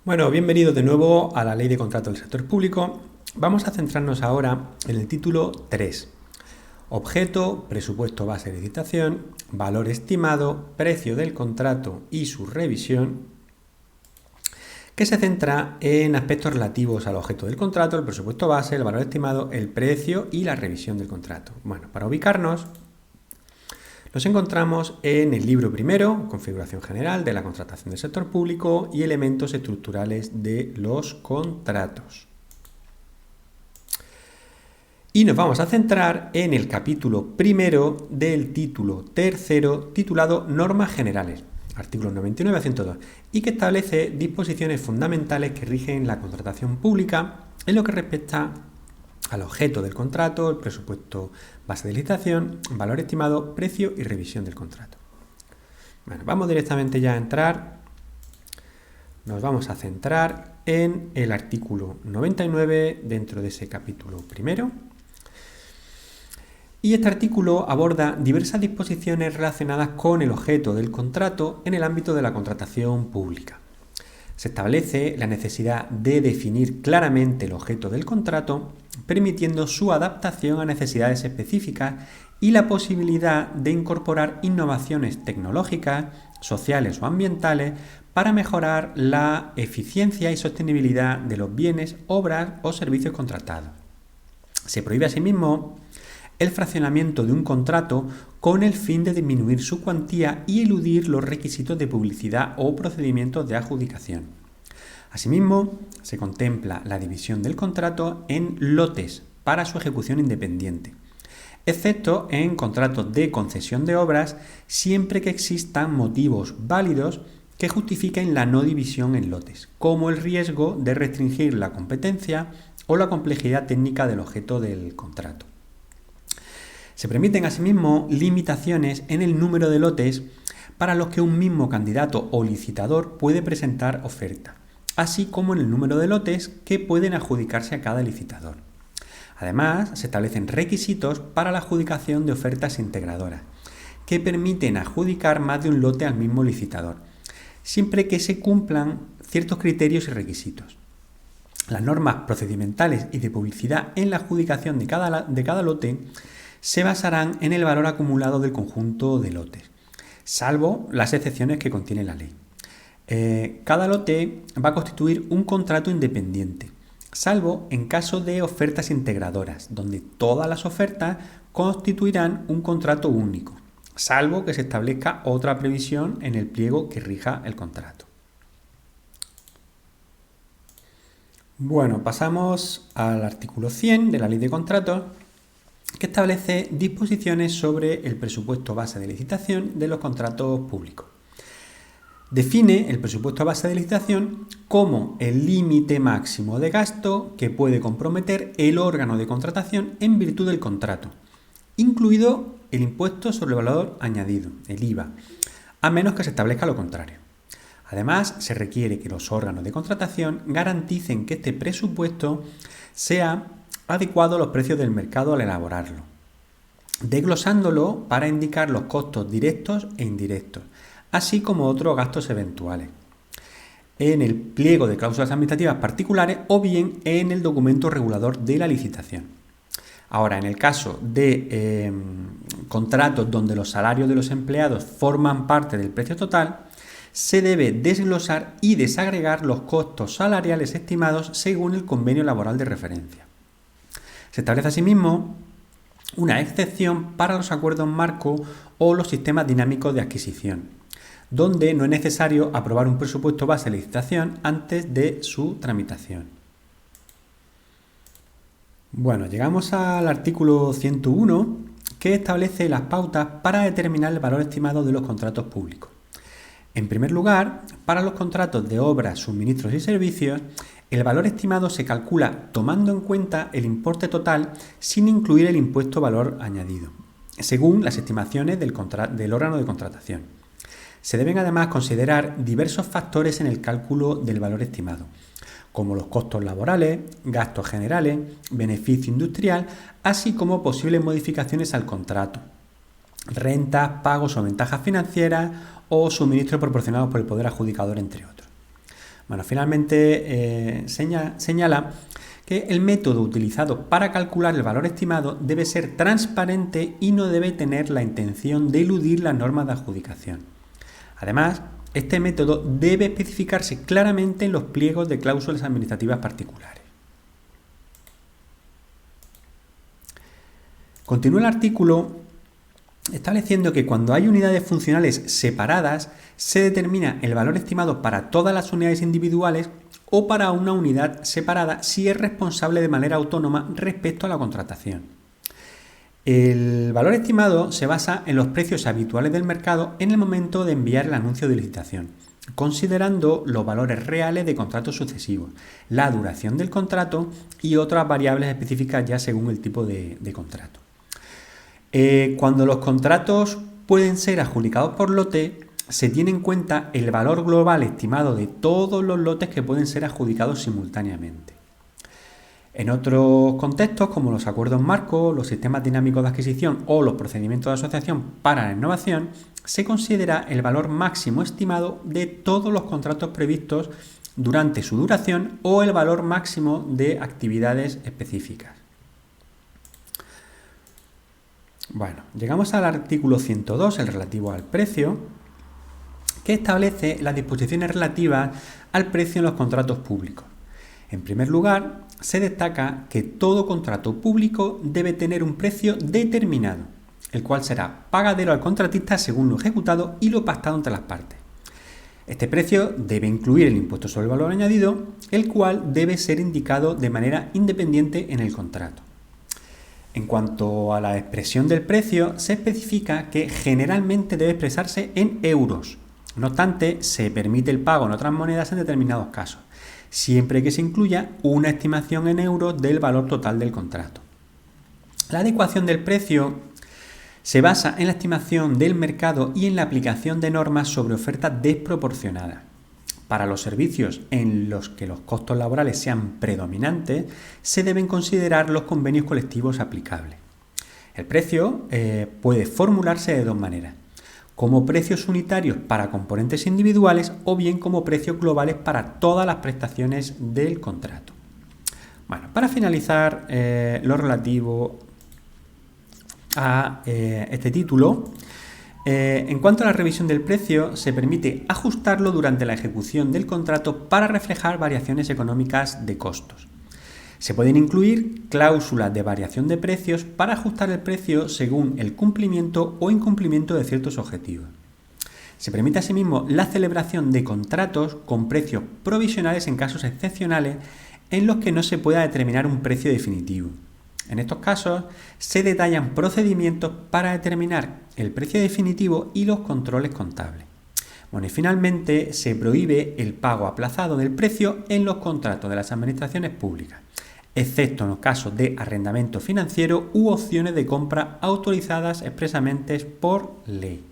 Bueno, bienvenidos de nuevo a la Ley de Contrato del Sector Público. Vamos a centrarnos ahora en el título 3. Objeto, presupuesto base de licitación, valor estimado, precio del contrato y su revisión, que se centra en aspectos relativos al objeto del contrato, el presupuesto base, el valor estimado, el precio y la revisión del contrato. Bueno, para ubicarnos, nos encontramos en el libro primero, configuración general de la contratación del sector público y elementos estructurales de los contratos. Y nos vamos a centrar en el capítulo primero del título tercero, titulado Normas Generales, artículos 99 a 102, y que establece disposiciones fundamentales que rigen la contratación pública en lo que respecta al objeto del contrato, el presupuesto base de licitación, valor estimado, precio y revisión del contrato. Bueno, vamos directamente ya a entrar. Nos vamos a centrar en el artículo 99 dentro de ese capítulo primero. Y este artículo aborda diversas disposiciones relacionadas con el objeto del contrato en el ámbito de la contratación pública. Se establece la necesidad de definir claramente el objeto del contrato, permitiendo su adaptación a necesidades específicas y la posibilidad de incorporar innovaciones tecnológicas, sociales o ambientales para mejorar la eficiencia y sostenibilidad de los bienes, obras o servicios contratados. Se prohíbe asimismo el fraccionamiento de un contrato con el fin de disminuir su cuantía y eludir los requisitos de publicidad o procedimientos de adjudicación. Asimismo, se contempla la división del contrato en lotes para su ejecución independiente, excepto en contratos de concesión de obras, siempre que existan motivos válidos que justifiquen la no división en lotes, como el riesgo de restringir la competencia o la complejidad técnica del objeto del contrato. Se permiten asimismo limitaciones en el número de lotes para los que un mismo candidato o licitador puede presentar oferta, así como en el número de lotes que pueden adjudicarse a cada licitador. Además, se establecen requisitos para la adjudicación de ofertas integradoras, que permiten adjudicar más de un lote al mismo licitador, siempre que se cumplan ciertos criterios y requisitos. Las normas procedimentales y de publicidad en la adjudicación de cada lote se basarán en el valor acumulado del conjunto de lotes, salvo las excepciones que contiene la ley. Cada lote va a constituir un contrato independiente, salvo en caso de ofertas integradoras, donde todas las ofertas constituirán un contrato único, salvo que se establezca otra previsión en el pliego que rija el contrato. Bueno, pasamos al artículo 100 de la Ley de Contratos, que establece disposiciones sobre el presupuesto base de licitación de los contratos públicos. Define el presupuesto base de licitación como el límite máximo de gasto que puede comprometer el órgano de contratación en virtud del contrato, incluido el impuesto sobre el valor añadido, el IVA, a menos que se establezca lo contrario. Además, se requiere que los órganos de contratación garanticen que este presupuesto sea adecuado a los precios del mercado al elaborarlo, desglosándolo para indicar los costos directos e indirectos, así como otros gastos eventuales, en el pliego de cláusulas administrativas particulares o bien en el documento regulador de la licitación. Ahora, en el caso de contratos donde los salarios de los empleados forman parte del precio total, se debe desglosar y desagregar los costos salariales estimados según el convenio laboral de referencia. Se establece asimismo una excepción para los acuerdos marco o los sistemas dinámicos de adquisición, donde no es necesario aprobar un presupuesto base de licitación antes de su tramitación. Bueno, llegamos al artículo 101, que establece las pautas para determinar el valor estimado de los contratos públicos. En primer lugar, para los contratos de obras, suministros y servicios, el valor estimado se calcula tomando en cuenta el importe total sin incluir el impuesto valor añadido, según las estimaciones del órgano de contratación. Se deben además considerar diversos factores en el cálculo del valor estimado, como los costos laborales, gastos generales, beneficio industrial, así como posibles modificaciones al contrato, rentas, pagos o ventajas financieras o suministros proporcionados por el poder adjudicador, entre otros. Bueno, finalmente señala que el método utilizado para calcular el valor estimado debe ser transparente y no debe tener la intención de eludir las normas de adjudicación. Además, este método debe especificarse claramente en los pliegos de cláusulas administrativas particulares. Continúa el artículo estableciendo que cuando hay unidades funcionales separadas, se determina el valor estimado para todas las unidades individuales o para una unidad separada si es responsable de manera autónoma respecto a la contratación. El valor estimado se basa en los precios habituales del mercado en el momento de enviar el anuncio de licitación, considerando los valores reales de contratos sucesivos, la duración del contrato y otras variables específicas ya según el tipo de contrato. Cuando los contratos pueden ser adjudicados por lote, se tiene en cuenta el valor global estimado de todos los lotes que pueden ser adjudicados simultáneamente. En otros contextos, como los acuerdos marco, los sistemas dinámicos de adquisición o los procedimientos de asociación para la innovación, se considera el valor máximo estimado de todos los contratos previstos durante su duración o el valor máximo de actividades específicas. Bueno, llegamos al artículo 102, el relativo al precio, que establece las disposiciones relativas al precio en los contratos públicos. En primer lugar, se destaca que todo contrato público debe tener un precio determinado, el cual será pagadero al contratista según lo ejecutado y lo pactado entre las partes. Este precio debe incluir el impuesto sobre el valor añadido, el cual debe ser indicado de manera independiente en el contrato. En cuanto a la expresión del precio, se especifica que generalmente debe expresarse en euros. No obstante, se permite el pago en otras monedas en determinados casos, siempre que se incluya una estimación en euros del valor total del contrato. La adecuación del precio se basa en la estimación del mercado y en la aplicación de normas sobre ofertas desproporcionadas. Para los servicios en los que los costos laborales sean predominantes, se deben considerar los convenios colectivos aplicables. El precio puede formularse de dos maneras: como precios unitarios para componentes individuales o bien como precios globales para todas las prestaciones del contrato. Bueno, para finalizar lo relativo a este título, en cuanto a la revisión del precio, se permite ajustarlo durante la ejecución del contrato para reflejar variaciones económicas de costos. Se pueden incluir cláusulas de variación de precios para ajustar el precio según el cumplimiento o incumplimiento de ciertos objetivos. Se permite asimismo la celebración de contratos con precios provisionales en casos excepcionales en los que no se pueda determinar un precio definitivo. En estos casos se detallan procedimientos para determinar el precio definitivo y los controles contables. Bueno, y finalmente se prohíbe el pago aplazado del precio en los contratos de las administraciones públicas, excepto en los casos de arrendamiento financiero u opciones de compra autorizadas expresamente por ley.